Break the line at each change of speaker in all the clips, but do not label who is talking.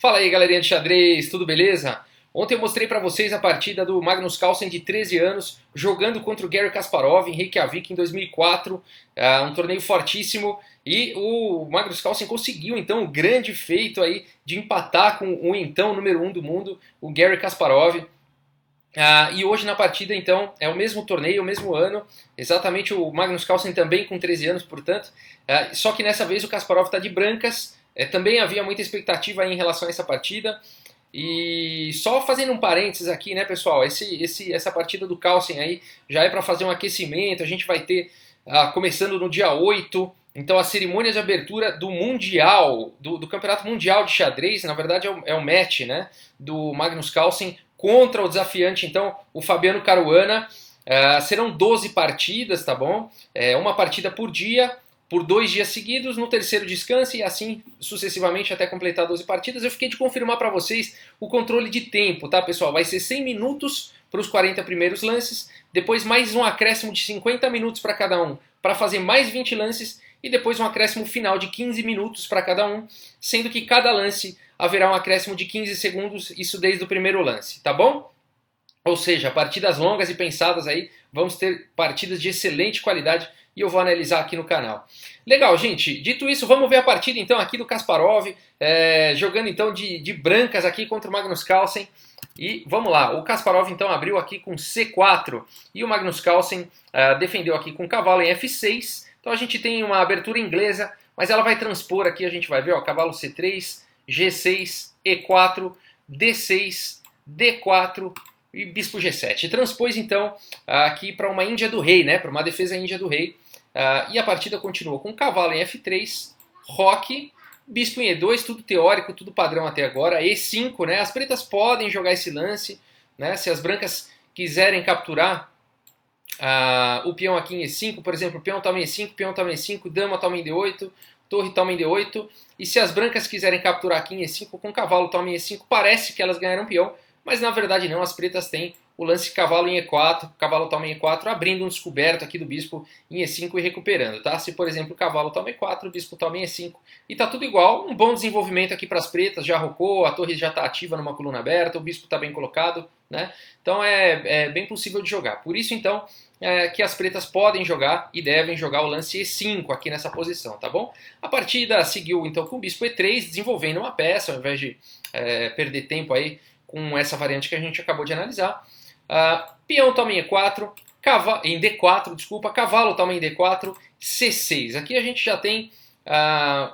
Fala aí, galerinha de xadrez, tudo beleza? Ontem eu mostrei para vocês a partida do Magnus Carlsen de 13 anos jogando contra o Garry Kasparov em Reykjavik em 2004, um torneio fortíssimo, e o Magnus Carlsen conseguiu então o grande feito aí de empatar com o então número 1 do mundo, o Garry Kasparov. E hoje na partida então é o mesmo torneio, o mesmo ano, exatamente o Magnus Carlsen também com 13 anos, portanto, só que nessa vez o Kasparov está de brancas. Também havia muita expectativa em relação a essa partida. E só fazendo um parênteses aqui, né, pessoal, essa partida do Carlsen aí já é para fazer um aquecimento. A gente vai ter, começando no dia 8, então a cerimônia de abertura do Mundial, do Campeonato Mundial de Xadrez. Na verdade é um match, né, do Magnus Carlsen contra o desafiante, então, o Fabiano Caruana. Serão 12 partidas, tá bom? Uma partida por dia, por 2 dias seguidos, no terceiro descanso e assim sucessivamente até completar 12 partidas. Eu fiquei de confirmar para vocês o controle de tempo, tá, pessoal? Vai ser 100 minutos para os 40 primeiros lances, depois mais um acréscimo de 50 minutos para cada um, para fazer mais 20 lances, e depois um acréscimo final de 15 minutos para cada um, sendo que cada lance haverá um acréscimo de 15 segundos, isso desde o primeiro lance, tá bom? Ou seja, partidas longas e pensadas aí, vamos ter partidas de excelente qualidade e eu vou analisar aqui no canal. Legal, gente, dito isso, vamos ver a partida então aqui do Kasparov, jogando então de brancas aqui contra o Magnus Carlsen. E vamos lá, o Kasparov então abriu aqui com C4 e o Magnus Carlsen defendeu aqui com cavalo em F6. Então a gente tem uma abertura inglesa, mas ela vai transpor aqui, a gente vai ver, ó, cavalo C3, G6, E4, D6, D4 e bispo G7. Transpôs então aqui para uma Índia do rei, né, para uma defesa Índia do rei. E a partida continuou com cavalo em F3, roque, bispo em E2, tudo teórico, tudo padrão até agora. E5, né, as pretas podem jogar esse lance, né, se as brancas quiserem capturar o peão aqui em E5, por exemplo, peão toma em E5, peão toma em E5, dama toma em D8, torre toma em D8, e se as brancas quiserem capturar aqui em E5 com cavalo toma em E5, parece que elas ganharam peão, mas na verdade não, as pretas têm o lance cavalo em E4, cavalo toma em E4, abrindo um descoberto aqui do bispo em E5 e recuperando, tá? Se por exemplo o cavalo toma em E4, o bispo toma em E5, e tá tudo igual, um bom desenvolvimento aqui para as pretas, já rocou, a torre já está ativa numa coluna aberta, o bispo está bem colocado, né? Então é bem possível de jogar, por isso então que as pretas podem jogar e devem jogar o lance E5 aqui nessa posição, tá bom? A partida seguiu então com o bispo E3, desenvolvendo uma peça, ao invés de perder tempo aí com essa variante que a gente acabou de analisar. Peão toma em E4, em D4, desculpa, cavalo toma em D4, C6. Aqui a gente já tem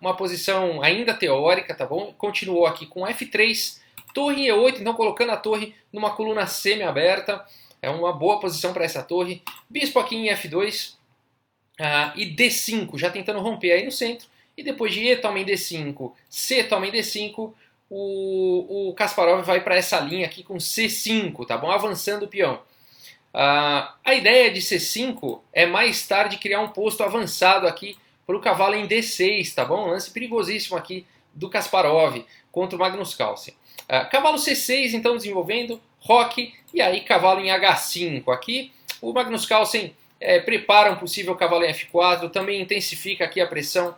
uma posição ainda teórica, tá bom? Continuou aqui com F3, torre em E8, então colocando a torre numa coluna semi-aberta. É uma boa posição para essa torre. Bispo aqui em F2 e D5, já tentando romper aí no centro. E depois de E toma em D5, C toma em D5, o Kasparov vai para essa linha aqui com C5, tá bom? Avançando o peão. A ideia de C5 é mais tarde criar um posto avançado aqui para o cavalo em D6, tá bom? Um lance perigosíssimo aqui do Kasparov contra o Magnus Carlsen. Cavalo C6 então desenvolvendo, roque, e aí cavalo em H5 aqui. O Magnus Carlsen prepara um possível cavalo em F4, também intensifica aqui a pressão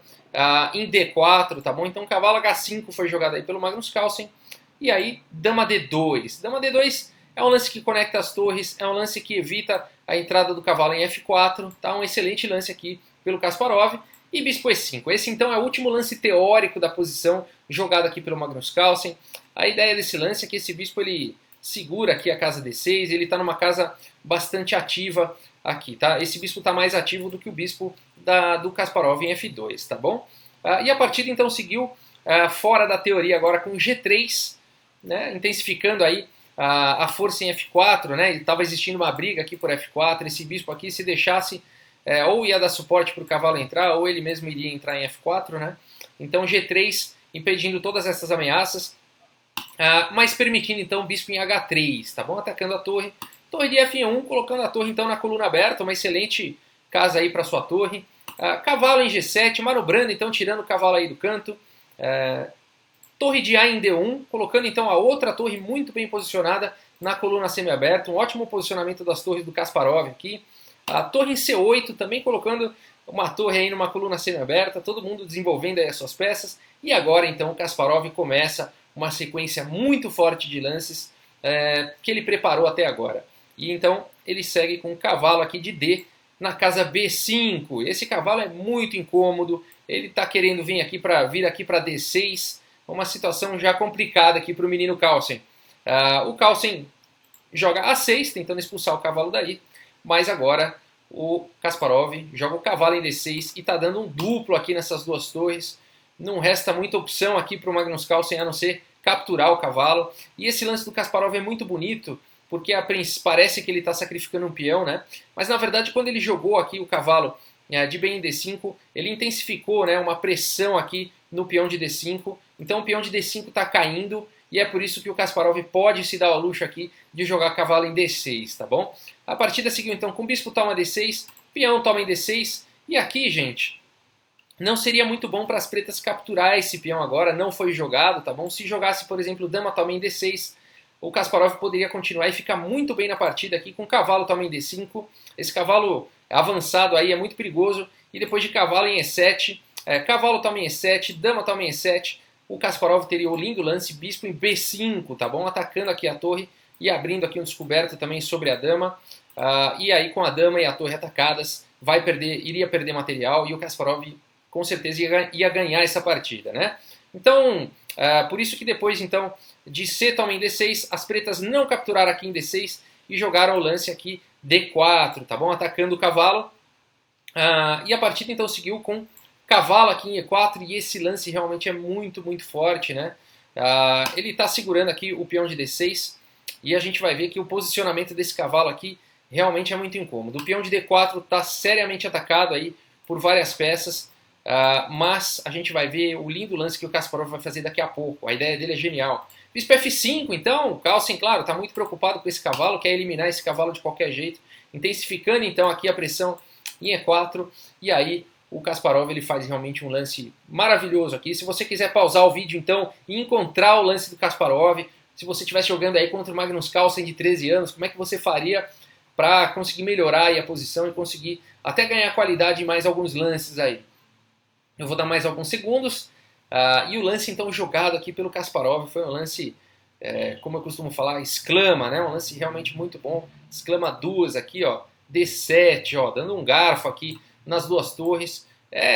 em D4, tá bom? Então cavalo H5 foi jogado aí pelo Magnus Carlsen. E aí dama D2. Dama D2 é um lance que conecta as torres, é um lance que evita a entrada do cavalo em F4, tá? Um excelente lance aqui pelo Kasparov. E bispo E5. Esse então é o último lance teórico da posição jogado aqui pelo Magnus Carlsen. A ideia desse lance é que esse bispo ele segura aqui a casa D6, ele está numa casa bastante ativa aqui, tá? Esse bispo está mais ativo do que o bispo do Kasparov em F2, tá bom? E a partida então seguiu fora da teoria agora com G3, né? Intensificando aí a força em F4, né? Estava existindo uma briga aqui por F4, esse bispo aqui se deixasse ou ia dar suporte para o cavalo entrar, ou ele mesmo iria entrar em F4, né? Então G3 impedindo todas essas ameaças, mas permitindo então o bispo em H3, tá bom? Atacando a torre. Torre de F1, colocando a torre então na coluna aberta, uma excelente casa aí para sua torre. Cavalo em G7, manobrando então, tirando o cavalo aí do canto. Torre de A em D1, colocando então a outra torre muito bem posicionada na coluna semi-aberta. Um ótimo posicionamento das torres do Kasparov aqui. A torre em C8 também colocando uma torre aí numa coluna semi-aberta, todo mundo desenvolvendo aí as suas peças. E agora então o Kasparov começa uma sequência muito forte de lances que ele preparou até agora. E então ele segue com o cavalo aqui de D na casa B5. Esse cavalo é muito incômodo, ele está querendo vir aqui para D6, uma situação já complicada aqui para o menino Carlsen. O Carlsen joga A6, tentando expulsar o cavalo daí, mas agora o Kasparov joga o cavalo em D6 e está dando um duplo aqui nessas duas torres. Não resta muita opção aqui para o Magnus Carlsen a não ser capturar o cavalo. E esse lance do Kasparov é muito bonito, porque parece que ele está sacrificando um peão, né? Mas na verdade, quando ele jogou aqui o cavalo de bem em D5, ele intensificou, né, uma pressão aqui no peão de D5. Então o peão de D5 está caindo, e é por isso que o Kasparov pode se dar ao luxo aqui de jogar cavalo em D6, tá bom? A partida seguiu então com o bispo toma D6, peão toma em D6, e aqui, gente, não seria muito bom para as pretas capturar esse peão agora, não foi jogado, tá bom? Se jogasse, por exemplo, dama toma em D6, o Kasparov poderia continuar e ficar muito bem na partida aqui com cavalo toma em D5. Esse cavalo avançado aí é muito perigoso, e depois de cavalo em E7, cavalo toma em E7, dama toma em E7, o Kasparov teria o lindo lance bispo em B5, tá bom? Atacando aqui a torre e abrindo aqui um descoberto também sobre a dama. E aí com a dama e a torre atacadas, iria perder material, e o Kasparov com certeza ia ganhar essa partida, né? Então, por isso que depois então de C toma em D6, as pretas não capturaram aqui em D6 e jogaram o lance aqui D4, tá bom? Atacando o cavalo. E a partida então seguiu com cavalo aqui em E4, e esse lance realmente é muito, muito forte, né? Ele está segurando aqui o peão de D6, e a gente vai ver que o posicionamento desse cavalo aqui realmente é muito incômodo. O peão de D4 está seriamente atacado aí por várias peças, mas a gente vai ver o lindo lance que o Kasparov vai fazer daqui a pouco. A ideia dele é genial. Bispo F5, então, o Carlsen, claro, está muito preocupado com esse cavalo, quer eliminar esse cavalo de qualquer jeito, intensificando então aqui a pressão em E4, e aí o Kasparov ele faz realmente um lance maravilhoso aqui. Se você quiser pausar o vídeo então e encontrar o lance do Kasparov, se você estivesse jogando aí contra o Magnus Carlsen de 13 anos, como é que você faria para conseguir melhorar aí a posição e conseguir até ganhar qualidade em mais alguns lances aí? Eu vou dar mais alguns segundos. E o lance então jogado aqui pelo Kasparov foi um lance, como eu costumo falar, exclama, né? Um lance realmente muito bom. Exclama duas aqui, ó, D7, ó, dando um garfo aqui nas duas torres.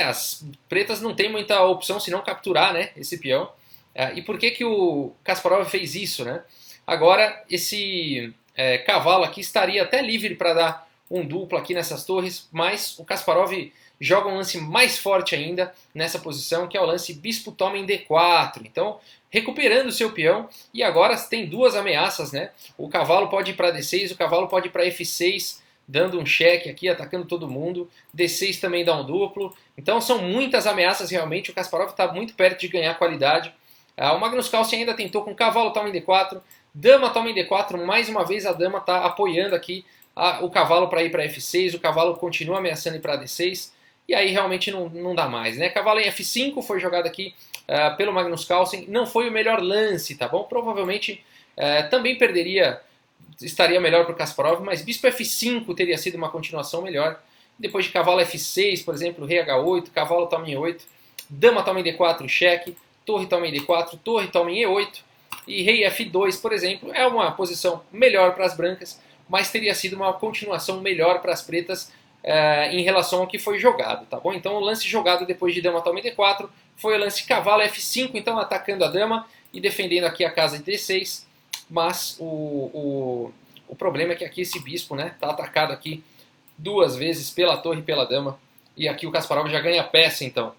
As pretas não tem muita opção senão capturar, né, esse peão. E por que o Kasparov fez isso, né? Agora esse cavalo aqui estaria até livre para dar um duplo aqui nessas torres, mas o Kasparov joga um lance mais forte ainda nessa posição, que é o lance bispo toma em D4. Então, recuperando o seu peão, e agora tem duas ameaças, né? O cavalo pode ir para D6, o cavalo pode ir para F6, dando um cheque aqui, atacando todo mundo. D6 também dá um duplo. Então são muitas ameaças realmente, o Kasparov está muito perto de ganhar qualidade. O Magnus Carlsen ainda tentou com cavalo toma em D4, dama toma em D4, mais uma vez a dama está apoiando aqui o cavalo para ir para F6, o cavalo continua ameaçando ir para D6, e aí realmente não dá mais, né? Cavalo em F5 foi jogado aqui pelo Magnus Carlsen, não foi o melhor lance, tá bom? Provavelmente também estaria melhor para o Kasparov, mas bispo F5 teria sido uma continuação melhor. Depois de cavalo F6, por exemplo, rei H8, cavalo toma em E8, dama toma em D4, cheque, torre toma em D4, torre toma em E8, e rei F2, por exemplo, é uma posição melhor para as brancas, mas teria sido uma continuação melhor para as pretas em relação ao que foi jogado, tá bom? Então o lance jogado depois de dama toma em D4 foi o lance cavalo F5, então atacando a dama e defendendo aqui a casa de D6, mas o problema é que aqui esse bispo, né, tá atacado aqui duas vezes pela torre e pela dama, e aqui o Kasparov já ganha peça, então.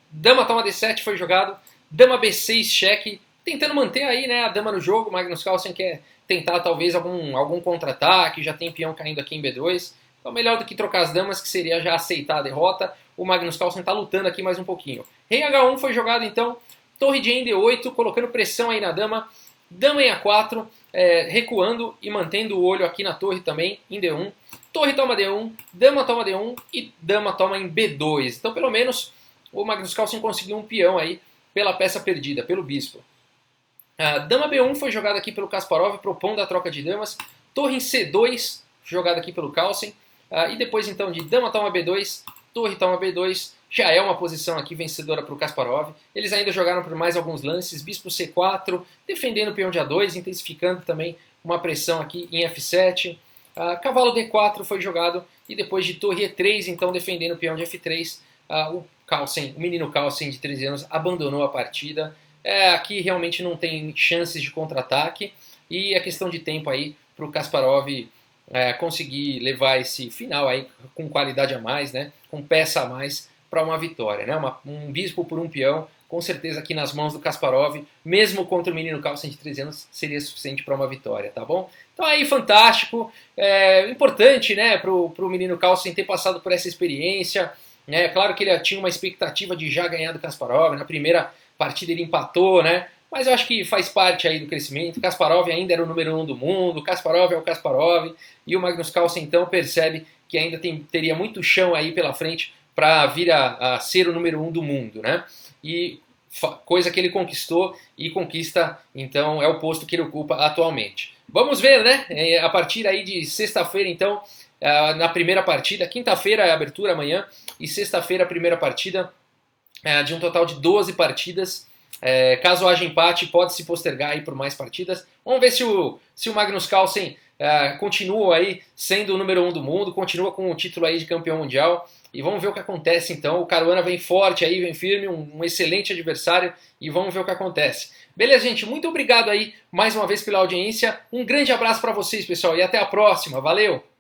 Dama toma D7 foi jogado, dama B6 cheque, tentando manter aí, né, a dama no jogo. Magnus Carlsen quer tentar talvez algum contra-ataque, já tem peão caindo aqui em B2, então melhor do que trocar as damas, que seria já aceitar a derrota. O Magnus Carlsen está lutando aqui mais um pouquinho. Rei H1 foi jogado então, torre de D8, colocando pressão aí na dama, dama em A4, recuando e mantendo o olho aqui na torre também, em D1, torre toma D1, dama toma D1 e dama toma em B2. Então pelo menos o Magnus Carlsen conseguiu um peão aí pela peça perdida, pelo bispo. Dama B1 foi jogada aqui pelo Kasparov, propondo a troca de damas. Torre em C2, jogada aqui pelo Carlsen. E depois então de dama toma B2, torre toma B2, já é uma posição aqui vencedora para o Kasparov. Eles ainda jogaram por mais alguns lances, bispo C4, defendendo o peão de A2, intensificando também uma pressão aqui em F7. Cavalo D4 foi jogado e depois de torre E3, então defendendo o peão de F3, o menino Carlsen de 13 anos abandonou a partida. Aqui realmente não tem chances de contra-ataque e a questão de tempo aí para o Kasparov conseguir levar esse final aí com qualidade a mais, né, com peça a mais para uma vitória, né, um bispo por um peão, com certeza aqui nas mãos do Kasparov, mesmo contra o menino Carlsen de 13 anos, seria suficiente para uma vitória, tá bom? Então aí, fantástico, importante, né, para o menino Carlsen ter passado por essa experiência, né, claro que ele tinha uma expectativa de já ganhar do Kasparov, na primeira partida ele empatou, né, mas eu acho que faz parte aí do crescimento. Kasparov ainda era o número 1 do mundo, Kasparov é o Kasparov, e o Magnus Carlsen então percebe que ainda teria muito chão aí pela frente para vir a ser o número 1 do mundo, né? E coisa que ele conquistou e conquista, então, é o posto que ele ocupa atualmente. Vamos ver, né? A partir aí de sexta-feira, então, na primeira partida, quinta-feira é a abertura amanhã, e sexta-feira a primeira partida de um total de 12 partidas. Caso haja empate, pode se postergar aí por mais partidas. Vamos ver se o Magnus Carlsen continua aí sendo o número 1 do mundo, continua com o título aí de campeão mundial. E vamos ver o que acontece então. O Caruana vem forte aí, vem firme, um excelente adversário. E vamos ver o que acontece. Beleza, gente? Muito obrigado aí mais uma vez pela audiência. Um grande abraço para vocês, pessoal. E até a próxima. Valeu!